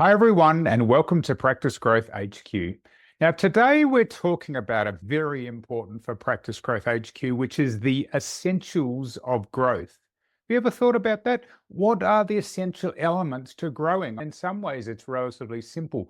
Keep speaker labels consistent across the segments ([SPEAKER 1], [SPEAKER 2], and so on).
[SPEAKER 1] Hi, everyone, and welcome to Practice Growth HQ. Now, today we're talking about a very important for Practice Growth HQ, which is the essentials of growth. Have you ever thought about that? What are the essential elements to growing? In some ways, it's relatively simple,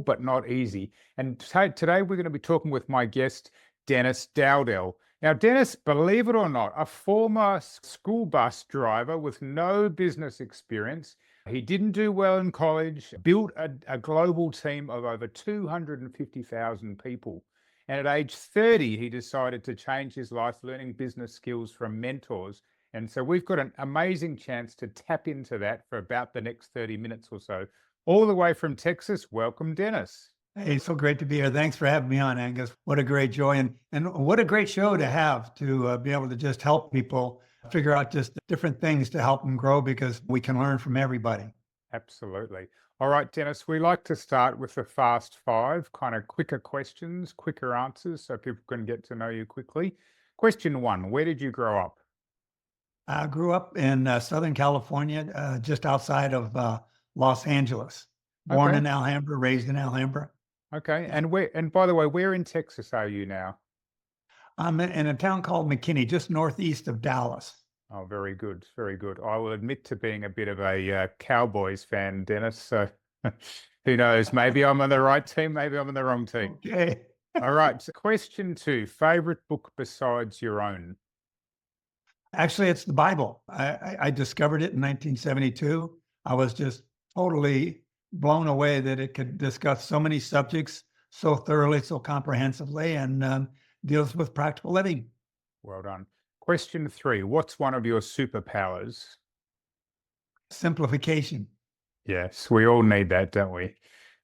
[SPEAKER 1] but not easy. And today we're going to be talking with my guest, Dennis Dowdell. Now, Dennis, believe it or not, a former school bus driver with no business experience. He didn't do well in college, built a global team of over 250,000 people. And at age 30, he decided to change his life, learning business skills from mentors. And so we've got an amazing chance to tap into that for about the next 30 minutes or so. All the way from Texas, welcome, Dennis.
[SPEAKER 2] Hey, so great to be here. Thanks for having me on, Angus. What a great joy and what a great show to have to be able to just help people figure out just different things to help them grow because we can learn from everybody.
[SPEAKER 1] Absolutely. All right, Dennis, we like to start with the fast five, kind of quicker questions, quicker answers, so people can get to know you quickly. Question one, where did you grow up?
[SPEAKER 2] I grew up in Southern California, just outside of Los Angeles. Born
[SPEAKER 1] Okay.
[SPEAKER 2] in Alhambra, raised in Alhambra.
[SPEAKER 1] Okay. And by the way, where in Texas are you now?
[SPEAKER 2] I'm in a town called McKinney, just northeast of Dallas.
[SPEAKER 1] Oh, very good. Very good. I will admit to being a bit of a Cowboys fan, Dennis. So who knows? Maybe I'm on the right team. Maybe I'm on the wrong team.
[SPEAKER 2] Okay.
[SPEAKER 1] All right. So question two, favorite book besides your own?
[SPEAKER 2] Actually, it's the Bible. I discovered it in 1972. I was just totally blown away that it could discuss so many subjects so thoroughly, so comprehensively, and deals with practical living.
[SPEAKER 1] Well done. Question three, what's one of your superpowers?
[SPEAKER 2] Simplification.
[SPEAKER 1] Yes, we all need that, don't we?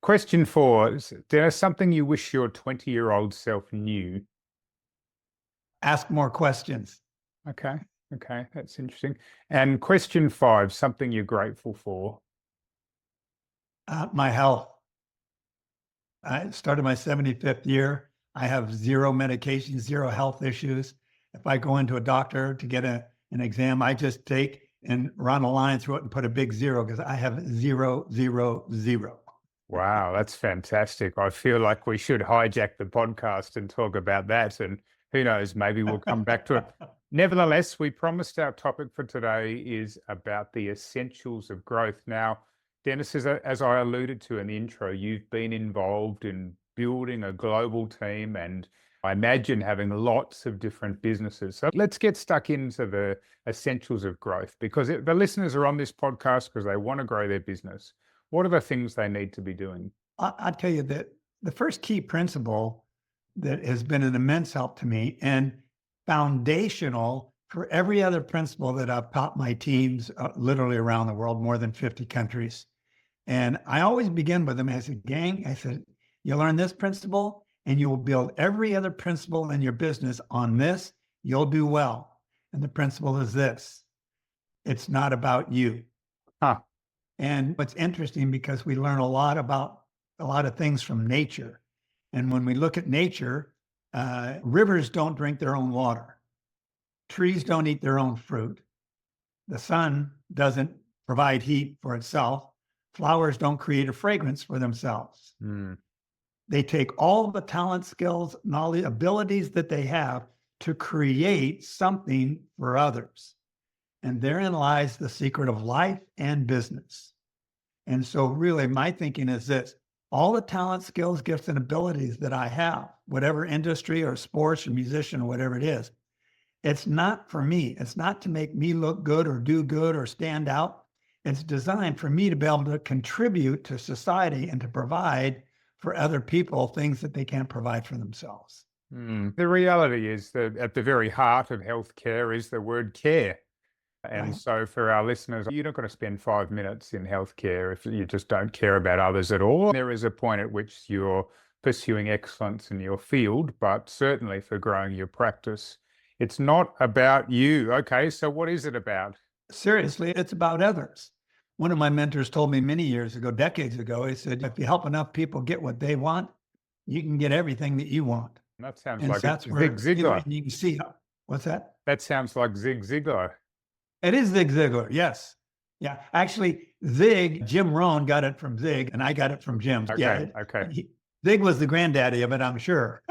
[SPEAKER 1] Question four, Dennis, something you wish your 20-year-old self knew?
[SPEAKER 2] Ask more questions.
[SPEAKER 1] Okay. Okay, that's interesting. And question five, something you're grateful for?
[SPEAKER 2] My health. I started my 75th year. I have zero medication, zero health issues. If I go into a doctor to get an exam, I just take and run a line through it and put a big zero because I have zero, zero, zero.
[SPEAKER 1] Wow, that's fantastic. I feel like we should hijack the podcast and talk about that. And who knows, maybe we'll come back to it. Nevertheless, we promised our topic for today is about the essentials of growth. Now, Dennis, as I alluded to in the intro, you've been involved in building a global team and I imagine having lots of different businesses. So let's get stuck into the essentials of growth because the listeners are on this podcast because they want to grow their business. What are the things they need to be doing?
[SPEAKER 2] I'll tell you that the first key principle that has been an immense help to me and foundational for every other principle that I've taught my teams literally around the world, more than 50 countries. And I always begin with them. I said, gang, I said, you learn this principle and you will build every other principle in your business on this, you'll do well. And the principle is this, it's not about you.
[SPEAKER 1] Huh.
[SPEAKER 2] And what's interesting because we learn a lot about a lot of things from nature. And when we look at nature, rivers don't drink their own water. Trees don't eat their own fruit. The sun doesn't provide heat for itself. Flowers don't create a fragrance for themselves.
[SPEAKER 1] Mm.
[SPEAKER 2] They take all the talent, skills, knowledge, abilities that they have to create something for others. And therein lies the secret of life and business. And so really my thinking is this, all the talent, skills, gifts, and abilities that I have, whatever industry or sports or musician or whatever it is, it's not for me. It's not to make me look good or do good or stand out. It's designed for me to be able to contribute to society and to provide for other people things that they can't provide for themselves.
[SPEAKER 1] The reality is that at the very heart of healthcare is the word care. And
[SPEAKER 2] Right.
[SPEAKER 1] so for our listeners, you're not going to spend 5 minutes in healthcare if you just don't care about others at all. There is a point at which you're pursuing excellence in your field, but certainly for growing your practice, it's not about you. Okay, so what is it about?
[SPEAKER 2] Seriously, it's about others. One of my mentors told me many years ago, decades ago, he said, if you help enough people get what they want, you can get everything that you want.
[SPEAKER 1] That sounds
[SPEAKER 2] And
[SPEAKER 1] like
[SPEAKER 2] so that's
[SPEAKER 1] Zig
[SPEAKER 2] where,
[SPEAKER 1] Ziglar.
[SPEAKER 2] and you can see, what's that?
[SPEAKER 1] That sounds like Zig Ziglar.
[SPEAKER 2] It is Zig Ziglar, yes. Yeah, actually, Jim Rohn got it from Zig, and I got it from Jim. Yeah,
[SPEAKER 1] Okay.
[SPEAKER 2] Zig was the granddaddy of it, I'm sure.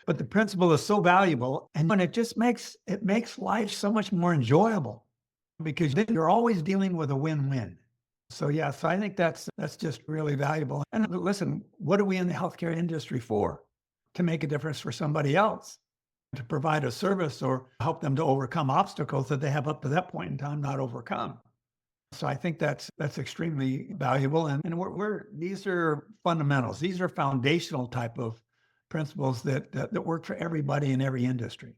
[SPEAKER 2] But the principle is so valuable, and when it makes life so much more enjoyable because then you're always dealing with a win-win. So yeah, so I think that's just really valuable. And listen, what are we in the healthcare industry for? To make a difference for somebody else, to provide a service or help them to overcome obstacles that they have up to that point in time not overcome. So I think that's extremely valuable. And these are fundamentals. These are foundational type of principles that work for everybody in every industry.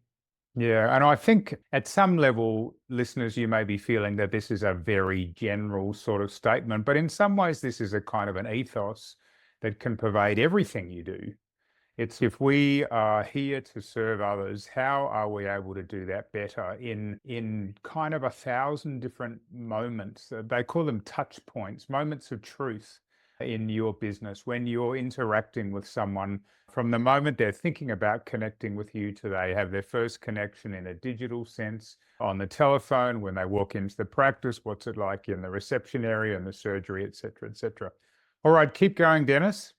[SPEAKER 1] Yeah, and I think at some level, listeners, you may be feeling that this is a very general sort of statement, but in some ways, this is a kind of an ethos that can pervade everything you do. It's if we are here to serve others, how are we able to do that better in kind of 1,000 different moments? They call them touch points, moments of truth in your business when you're interacting with someone from the moment they're thinking about connecting with you to they have their first connection in a digital sense on the telephone, when they walk into the practice, what's it like in the reception area and the surgery, et cetera, et cetera. All right, keep going, Dennis.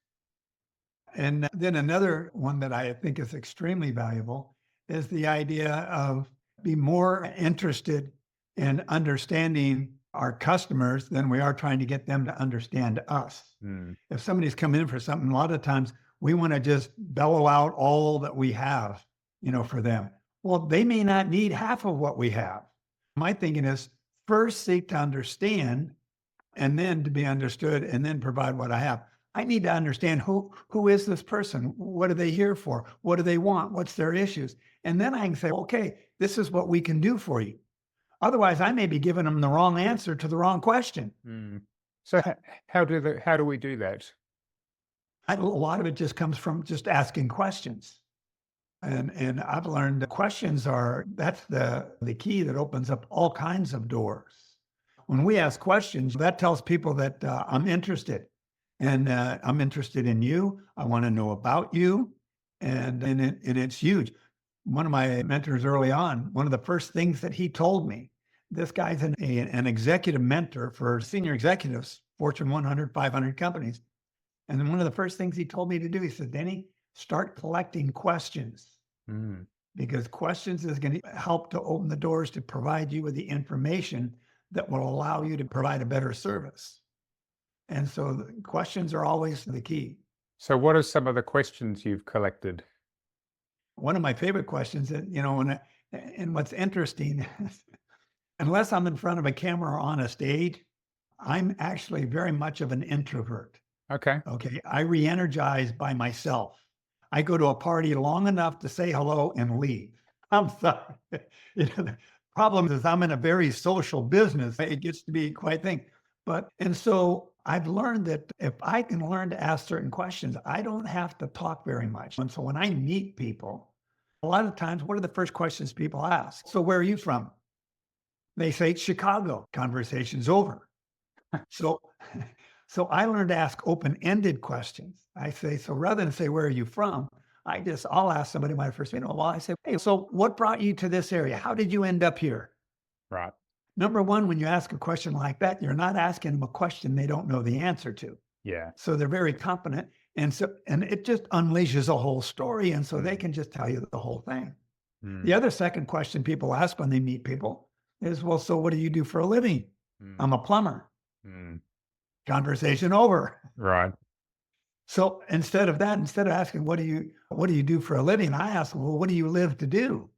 [SPEAKER 2] And then another one that I think is extremely valuable is the idea of be more interested in understanding our customers than we are trying to get them to understand us. If somebody's coming in for something, a lot of times we want to just bellow out all that we have, for them. Well, they may not need half of what we have. My thinking is first seek to understand and then to be understood and then provide what I have. I need to understand who is this person? What are they here for? What do they want? What's their issues? And then I can say, okay, this is what we can do for you. Otherwise, I may be giving them the wrong answer to the wrong question.
[SPEAKER 1] So how do we do that?
[SPEAKER 2] A lot of it just comes from just asking questions. And I've learned that questions that's the key that opens up all kinds of doors. When we ask questions, that tells people that I'm interested. And I'm interested in you. I want to know about you. And it's huge. One of my mentors early on, one of the first things that he told me, this guy's an executive mentor for senior executives, Fortune 100, 500 companies. And then one of the first things he told me to do, he said, Denny, start collecting questions. Because questions is going to help to open the doors to provide you with the information that will allow you to provide a better service. And so the questions are always the key.
[SPEAKER 1] So what are some of the questions you've collected?
[SPEAKER 2] One of my favorite questions, and what's interesting, unless I'm in front of a camera or on a stage, I'm actually very much of an introvert.
[SPEAKER 1] Okay.
[SPEAKER 2] I re-energize by myself. I go to a party long enough to say hello and leave. I'm sorry. The problem is I'm in a very social business. It gets to be quite a thing. And so I've learned that if I can learn to ask certain questions, I don't have to talk very much. And so when I meet people, a lot of times, what are the first questions people ask? So where are you from? They say Chicago. Conversation's over. So I learned to ask open-ended questions. I say, so rather than say, where are you from? I'll ask somebody my first meeting. Well, I say, hey, so what brought you to this area? How did you end up here?
[SPEAKER 1] Right.
[SPEAKER 2] Number one, when you ask a question like that, you're not asking them a question they don't know the answer to.
[SPEAKER 1] Yeah.
[SPEAKER 2] So they're very competent. And it just unleashes a whole story. And so they can just tell you the whole thing. The other second question people ask when they meet people is, well, so what do you do for a living? I'm a plumber. Conversation over.
[SPEAKER 1] Right.
[SPEAKER 2] So instead of asking, what do you do for a living? I ask, well, what do you live to do?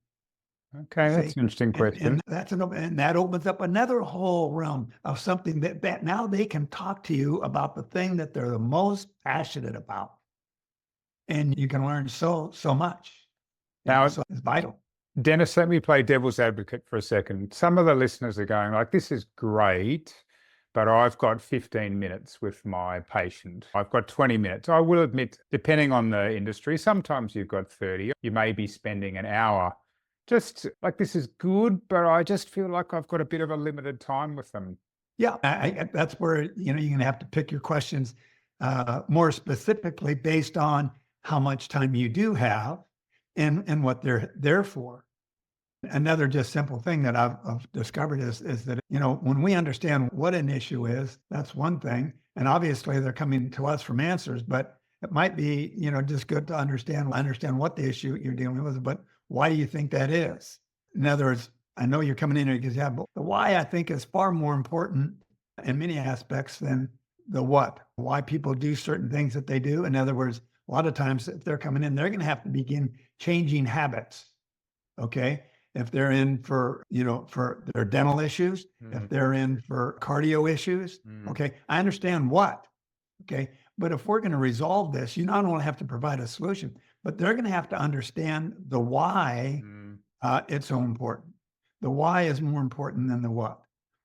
[SPEAKER 1] Okay, that's an interesting question.
[SPEAKER 2] And that opens up another whole realm of something that now they can talk to you about the thing that they're the most passionate about. And you can learn so much.
[SPEAKER 1] Now,
[SPEAKER 2] so it's vital.
[SPEAKER 1] Dennis, let me play devil's advocate for a second. Some of the listeners are going like, this is great, but I've got 15 minutes with my patient. I've got 20 minutes. I will admit, depending on the industry, sometimes you've got 30. You may be spending an hour. Just like, this is good, but I just feel like I've got a bit of a limited time with them.
[SPEAKER 2] Yeah, that's where, you're going to have to pick your questions more specifically based on how much time you do have and what they're there for. Another just simple thing that I've discovered is that, when we understand what an issue is, that's one thing. And obviously they're coming to us from answers, but it might be, just good to understand what the issue you're dealing with, but why do you think that is? In other words, I know you're coming in here because, yeah, but the why I think is far more important in many aspects than the what, why people do certain things that they do. In other words, a lot of times if they're coming in, they're going to have to begin changing habits. Okay. If they're in for their dental issues, if they're in for cardio issues, okay, I understand what, okay. But if we're going to resolve this, you not only have to provide a solution, but they're going to have to understand the why it's so important. The why is more important than the what.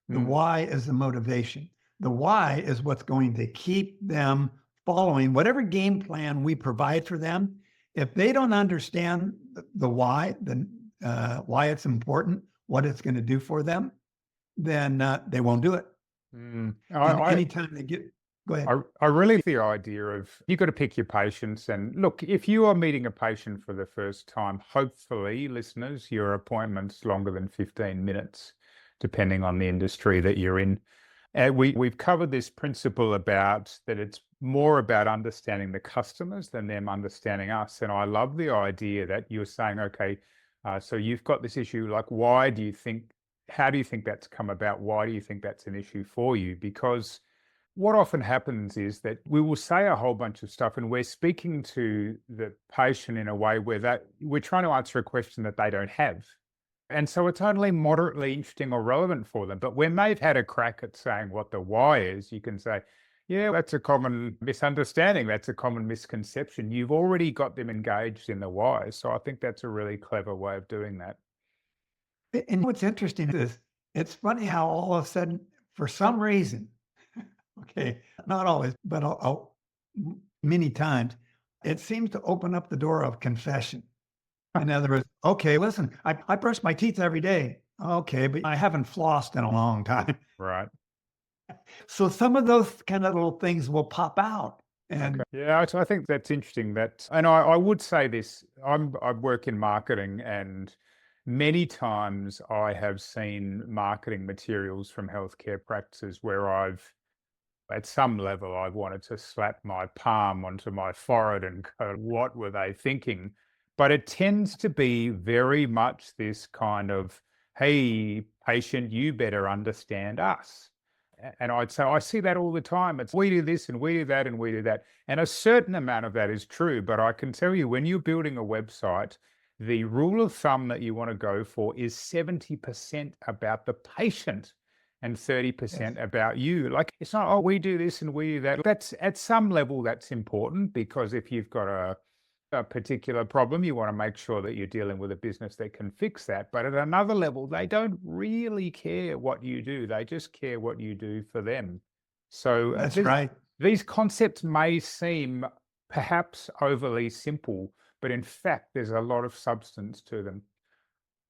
[SPEAKER 2] The why is the motivation. The why is what's going to keep them following whatever game plan we provide for them. If they don't understand the why, then why it's important, what it's going to do for them, then they won't do it. And anytime they get, go ahead.
[SPEAKER 1] I really like the idea of you've got to pick your patients. And look, if you are meeting a patient for the first time, hopefully, listeners, your appointment's longer than 15 minutes, depending on the industry that you're in. We've covered this principle about that it's more about understanding the customers than them understanding us. And I love the idea that you're saying, okay, so you've got this issue, like, how do you think that's come about? Why do you think that's an issue for you? Because what often happens is that we will say a whole bunch of stuff and we're speaking to the patient in a way where we're trying to answer a question that they don't have. And so it's only moderately interesting or relevant for them. But when they've had a crack at saying what the why is, you can say, yeah, that's a common misunderstanding. That's a common misconception. You've already got them engaged in the why. So I think that's a really clever way of doing that.
[SPEAKER 2] And what's interesting is it's funny how all of a sudden, for some reason, okay, not always, but many times, it seems to open up the door of confession. In other words, okay, listen, I brush my teeth every day. Okay, but I haven't flossed in a long time.
[SPEAKER 1] Right.
[SPEAKER 2] So some of those kind of little things will pop out. And
[SPEAKER 1] yeah, so I think that's interesting. And I would say this, I work in marketing, and many times I have seen marketing materials from healthcare practices where at some level, I've wanted to slap my palm onto my forehead and go, what were they thinking? But it tends to be very much this kind of, hey, patient, you better understand us. And I'd say, I see that all the time. It's we do this and we do that and we do that. And a certain amount of that is true. But I can tell you, when you're building a website, the rule of thumb that you want to go for is 70% about the patient and 30% about you. Like, it's not, oh, we do this and we do that. That's at some level, that's important, because if you've got a particular problem, you want to make sure that you're dealing with a business that can fix that. But at another level, they don't really care what you do. They just care what you do for them. So
[SPEAKER 2] that's right.
[SPEAKER 1] These concepts may seem perhaps overly simple, but in fact, there's a lot of substance to them.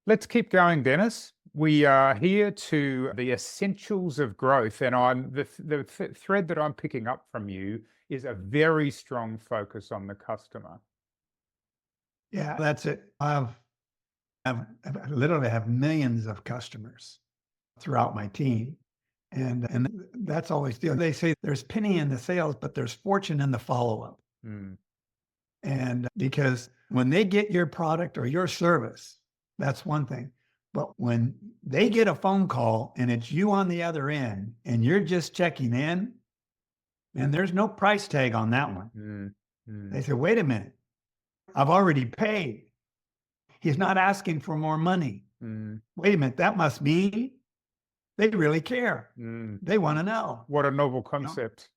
[SPEAKER 1] Let's keep going, Dennis. We are here to the essentials of growth, and the thread that I'm picking up from you is a very strong focus on the customer.
[SPEAKER 2] Yeah, that's it. I literally have millions of customers throughout my team. And that's always the deal. They say there's penny in the sales, but there's fortune in the follow-up. And because when they get your product or your service, that's one thing. But when they get a phone call and it's you on the other end and you're just checking in, and there's no price tag on that one. They say, wait a minute. I've already paid. He's not asking for more money. Wait a minute. That must mean they really care. They want to know.
[SPEAKER 1] What a noble concept.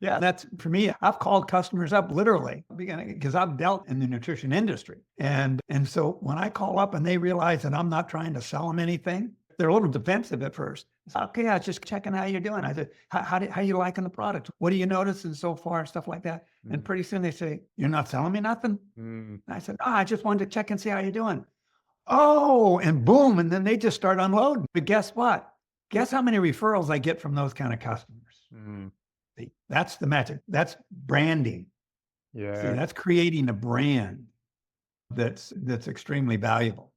[SPEAKER 2] Yeah, that's for me. I've called customers up literally because I've dealt in the nutrition industry. And so when I call up and they realize that I'm not trying to sell them anything, they're a little defensive at first. It's okay, I was just checking how you're doing. I said, how you liking the product? What are you noticing so far? Stuff like that. And pretty soon they say, you're not selling me nothing? And I said, I just wanted to check and see how you're doing. Oh, and boom. And then they just start unloading. But guess what? Guess how many referrals I get from those kind of customers? See, that's the magic. That's branding.
[SPEAKER 1] Yeah.
[SPEAKER 2] See, that's creating a brand that's extremely valuable.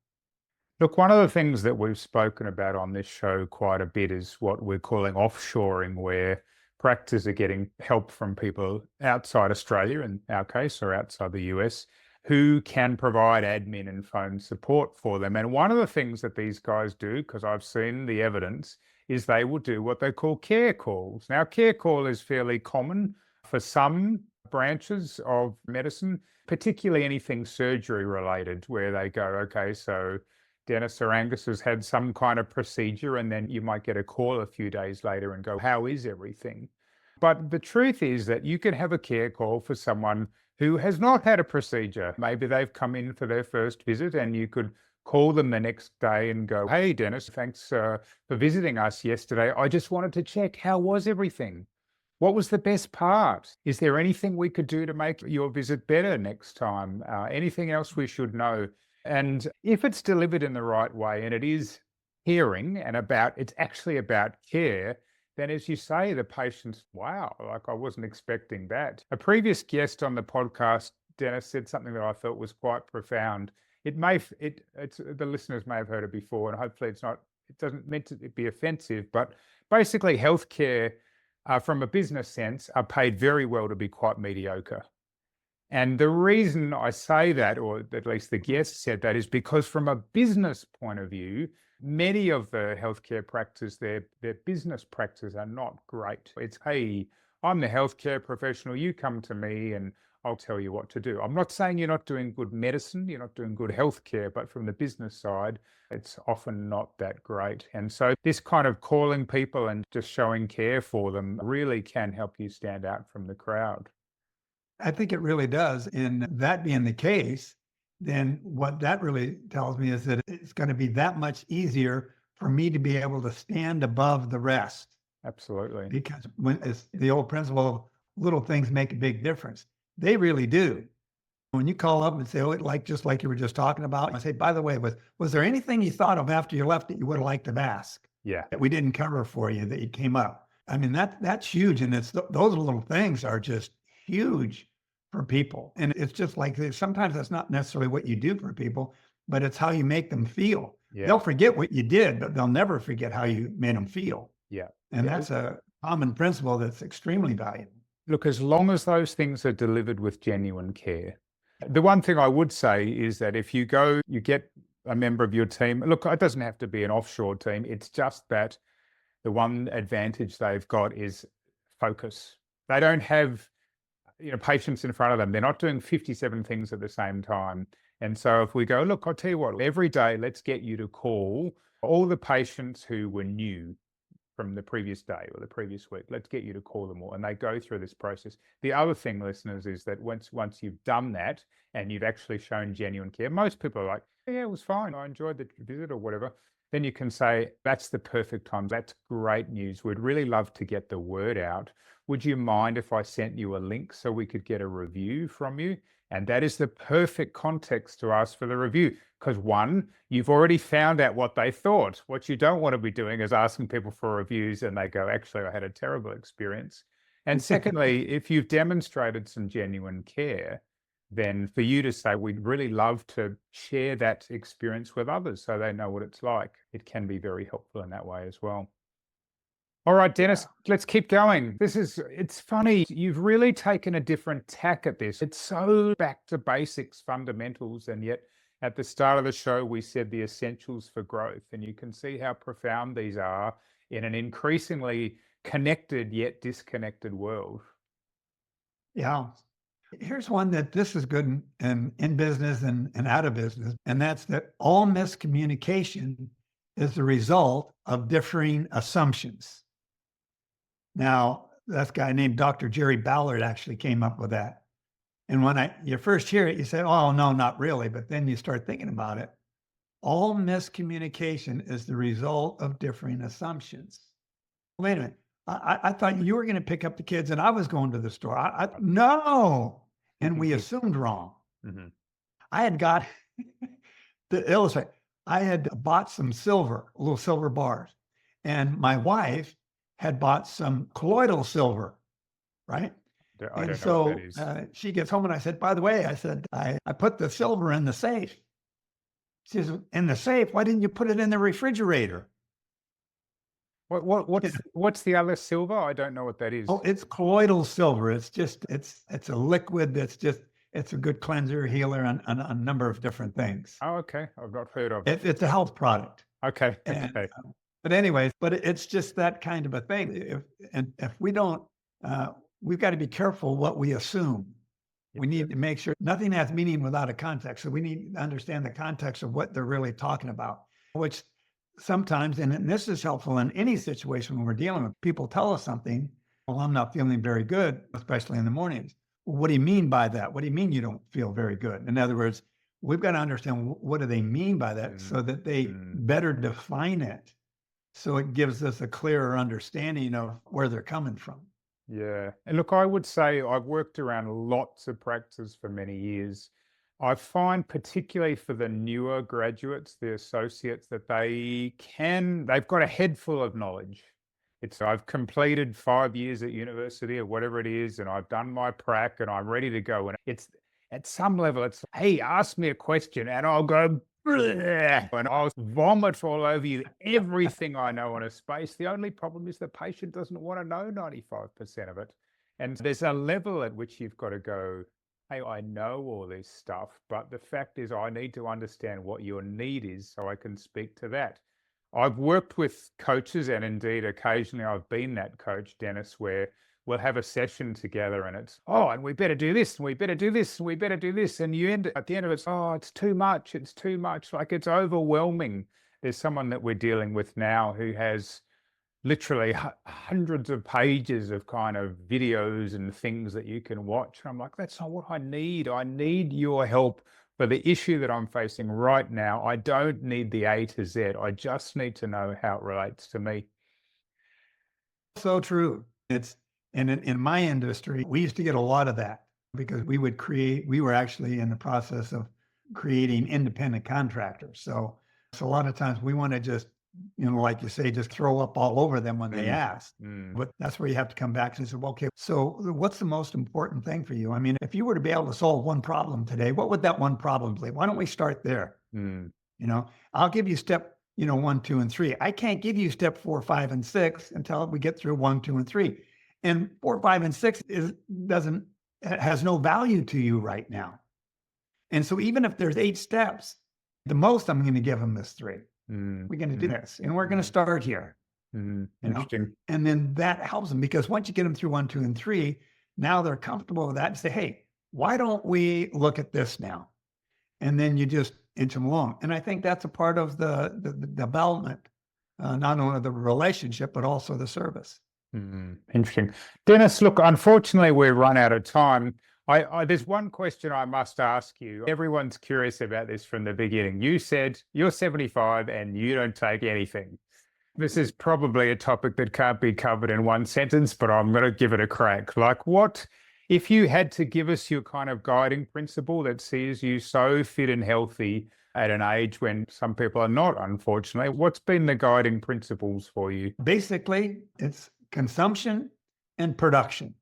[SPEAKER 1] Look, one of the things that we've spoken about on this show quite a bit is what we're calling offshoring, where practices are getting help from people outside Australia, in our case, or outside the US, who can provide admin and phone support for them. And one of the things that these guys do, because I've seen the evidence, is they will do what they call care calls. Now, care call is fairly common for some branches of medicine, particularly anything surgery related, where they go, okay, so Dennis or Angus has had some kind of procedure, and then you might get a call a few days later and go, how is everything? But the truth is that you can have a care call for someone who has not had a procedure. Maybe they've come in for their first visit, and you could call them the next day and go, hey, Dennis, thanks for visiting us yesterday. I just wanted to check, how was everything? What was the best part? Is there anything we could do to make your visit better next time? Anything else we should know? And if it's delivered in the right way, and it is hearing and it's actually about care, then as you say, the patient's, wow, like I wasn't expecting that. A previous guest on the podcast, Dennis, said something that I thought was quite profound. The listeners may have heard it before, and hopefully it doesn't meant to be offensive, but basically healthcare from a business sense are paid very well to be quite mediocre. And the reason I say that, or at least the guest said that, is because from a business point of view, many of the healthcare practices, their business practices are not great. It's, hey, I'm the healthcare professional, you come to me and I'll tell you what to do. I'm not saying you're not doing good medicine, you're not doing good healthcare, but from the business side, it's often not that great. And so this kind of calling people and just showing care for them really can help you stand out from the crowd.
[SPEAKER 2] I think it really does. And that being the case, then what that really tells me is that it's going to be that much easier for me to be able to stand above the rest.
[SPEAKER 1] Absolutely.
[SPEAKER 2] Because when it's the old principle of little things make a big difference, they really do. When you call up and say, oh, just like you were just talking about, I say, by the way, was there anything you thought of after you left that you would have liked to ask?
[SPEAKER 1] Yeah.
[SPEAKER 2] That we didn't cover for you that you came up? I mean, that's huge. And those little things are just huge for people. And it's just like sometimes that's not necessarily what you do for people, but it's how you make them feel.
[SPEAKER 1] Yeah.
[SPEAKER 2] They'll forget what you did, but they'll never forget how you made them feel.
[SPEAKER 1] Yeah.
[SPEAKER 2] And that's a common principle that's extremely valuable.
[SPEAKER 1] Look, as long as those things are delivered with genuine care. The one thing I would say is that if you get a member of your team, look, it doesn't have to be an offshore team. It's just that the one advantage they've got is focus. They don't have patients in front of them. They're not doing 57 things at the same time. And so if we go, look, I'll tell you what, every day, let's get you to call all the patients who were new from the previous day or the previous week. Let's get you to call them all. And they go through this process. The other thing, listeners, is that once you've done that and you've actually shown genuine care, most people are like, yeah, it was fine. I enjoyed the visit or whatever. Then you can say, that's the perfect time. That's great news. We'd really love to get the word out. Would you mind if I sent you a link so we could get a review from you? And that is the perfect context to ask for the review. Because one, you've already found out what they thought. What you don't want to be doing is asking people for reviews and they go, actually, I had a terrible experience. And secondly, if you've demonstrated some genuine care, then for you to say, we'd really love to share that experience with others so they know what it's like, it can be very helpful in that way as well. All right, Dennis, let's keep going. It's funny. You've really taken a different tack at this. It's so back to basics, fundamentals. And yet at the start of the show, we said the essentials for growth. And you can see how profound these are in an increasingly connected yet disconnected world.
[SPEAKER 2] Yeah. Here's one that this is good in business and out of business. And that's that all miscommunication is the result of differing assumptions. Now, that guy named Dr. Jerry Ballard actually came up with that. And when you first hear it, you say, oh, no, not really. But then you start thinking about it. All miscommunication is the result of differing assumptions. Wait a minute. I thought you were going to pick up the kids and I was going to the store. No. And we assumed wrong. Mm-hmm. I had got, to illustrate, I had bought some little silver bars. And my wife had bought some colloidal silver, right? And so she gets home and I said, by the way, I put the silver in the safe. She says, in the safe, why didn't you put it in the refrigerator?
[SPEAKER 1] What's the other silver? I don't know what that is.
[SPEAKER 2] Oh, it's colloidal silver. It's a liquid that's just, it's a good cleanser, healer, and a number of different things.
[SPEAKER 1] Oh, okay. I've not heard of it.
[SPEAKER 2] It's a health product.
[SPEAKER 1] Okay.
[SPEAKER 2] And,
[SPEAKER 1] Okay.
[SPEAKER 2] but anyways, it's just that kind of a thing. If we don't, we've got to be careful what we assume. We need to make sure nothing has meaning without a context. So we need to understand the context of what they're really talking about, which sometimes, and this is helpful in any situation when we're dealing with people tell us something, well, I'm not feeling very good, especially in the mornings. Well, what do you mean by that? What do you mean you don't feel very good? In other words, we've got to understand what do they mean by that so that they better define it. So it gives us a clearer understanding of where they're coming from.
[SPEAKER 1] Yeah. And look, I would say I've worked around lots of practices for many years. I find particularly for the newer graduates, the associates, that they've got a head full of knowledge. I've completed 5 years at university or whatever it is, and I've done my prac and I'm ready to go. And it's at some level, it's, hey, ask me a question and I'll go, and I'll vomit all over you everything I know on a space. The only problem is the patient doesn't want to know 95% of it. And there's a level at which you've got to go, hey, I know all this stuff, but the fact is I need to understand what your need is so I can speak to that. I've worked with coaches, and indeed occasionally I've been that coach, Dennis, where we'll have a session together and it's, oh, and we better do this, and we better do this, and we better do this. And you end at the end of it, oh, it's too much. It's too much. Like, it's overwhelming. There's someone that we're dealing with now who has literally hundreds of pages of kind of videos and things that you can watch. And I'm like, that's not what I need. I need your help for the issue that I'm facing right now. I don't need the A to Z. I just need to know how it relates to me.
[SPEAKER 2] So true. And in my industry, we used to get a lot of that because we were actually in the process of creating independent contractors. So a lot of times we want to just, like you say, just throw up all over them when they ask. But that's where you have to come back and say, well, okay, so what's the most important thing for you? I mean, if you were to be able to solve one problem today, what would that one problem be? Why don't we start there? I'll give you step 1, 2, and 3. I can't give you step 4, 5, and 6 until we get through 1, 2, and 3. And 4, 5, and 6 has no value to you right now. And so even if there's 8 steps, the most I'm going to give them is 3. We're going to do this, and we're going to start here.
[SPEAKER 1] Interesting.
[SPEAKER 2] And then that helps them, because once you get them through 1, 2, and 3, now they're comfortable with that and say, hey, why don't we look at this now? And then you just inch them along. And I think that's a part of the development, not only the relationship, but also the service.
[SPEAKER 1] Interesting. Dennis, look, unfortunately, we've run out of time. There's one question I must ask you. Everyone's curious about this from the beginning. You said you're 75 and you don't take anything. This is probably a topic that can't be covered in one sentence, but I'm going to give it a crack. Like, what, if you had to give us your kind of guiding principle that sees you so fit and healthy at an age when some people are not, unfortunately, what's been the guiding principles for you?
[SPEAKER 2] Basically, it's consumption and production.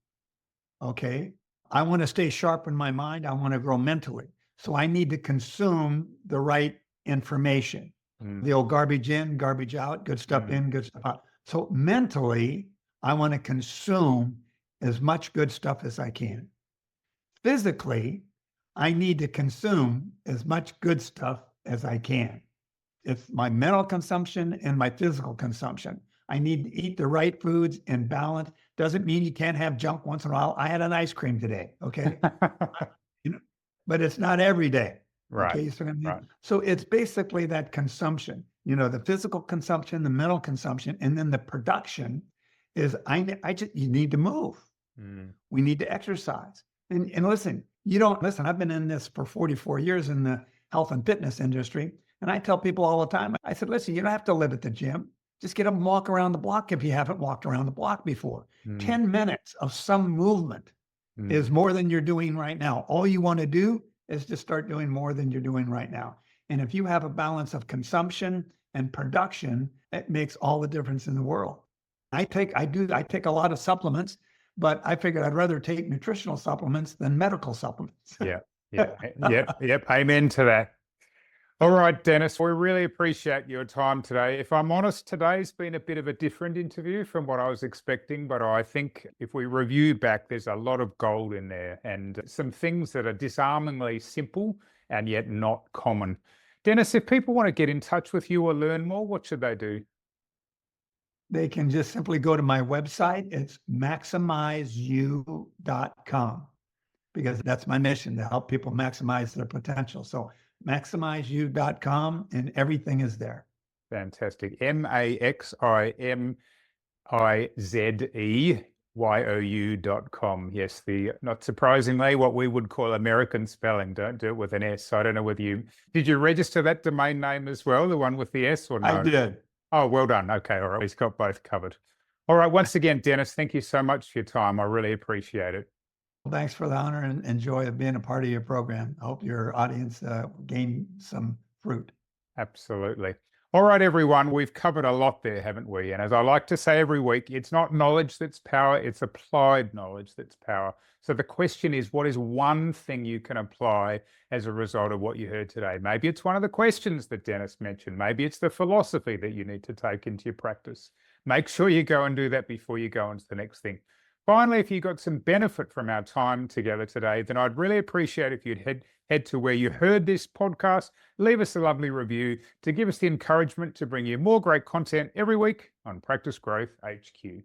[SPEAKER 2] Okay. I want to stay sharp in my mind. I want to grow mentally. So I need to consume the right information. The old garbage in, garbage out, good stuff in, good stuff out. So mentally, I want to consume as much good stuff as I can. Physically, I need to consume as much good stuff as I can. It's my mental consumption and my physical consumption. I need to eat the right foods in balance. Doesn't mean you can't have junk once in a while. I had an ice cream today, okay? But it's not every day.
[SPEAKER 1] Right.
[SPEAKER 2] Okay, so,
[SPEAKER 1] right.
[SPEAKER 2] So it's basically that consumption, the physical consumption, the mental consumption, and then the production is you need to move. We need to exercise. And listen, I've been in this for 44 years in the health and fitness industry. And I tell people all the time, I said, listen, you don't have to live at the gym. Just get up and walk around the block if you haven't walked around the block before. 10 minutes of some movement is more than you're doing right now. All you want to do is to start doing more than you're doing right now. And if you have a balance of consumption and production, it makes all the difference in the world. I take a lot of supplements, but I figured I'd rather take nutritional supplements than medical supplements.
[SPEAKER 1] Yep. Amen to that. All right, Dennis, we really appreciate your time today. If I'm honest, today's been a bit of a different interview from what I was expecting, but I think if we review back, there's a lot of gold in there and some things that are disarmingly simple and yet not common. Dennis, if people want to get in touch with you or learn more, what should they do?
[SPEAKER 2] They can just simply go to my website. It's maximizeyou.com, because that's my mission, to help people maximize their potential. So maximizeyou.com, and everything is there.
[SPEAKER 1] Fantastic. maximizeyou.com. Yes, not surprisingly, what we would call American spelling. Don't do it with an S. I don't know whether did you register that domain name as well, the one with the S, or no?
[SPEAKER 2] I did.
[SPEAKER 1] Oh, well done. Okay, all right. He's got both covered. All right. Once again, Dennis, thank you so much for your time. I really appreciate it.
[SPEAKER 2] Well, thanks for the honor and joy of being a part of your program. I hope your audience gain some fruit.
[SPEAKER 1] Absolutely. All right, everyone, we've covered a lot there, haven't we? And as I like to say every week, it's not knowledge that's power, it's applied knowledge that's power. So the question is, what is one thing you can apply as a result of what you heard today? Maybe it's one of the questions that Dennis mentioned. Maybe it's the philosophy that you need to take into your practice. Make sure you go and do that before you go on to the next thing. Finally, if you got some benefit from our time together today, then I'd really appreciate if you'd head to where you heard this podcast, leave us a lovely review to give us the encouragement to bring you more great content every week on Practice Growth HQ.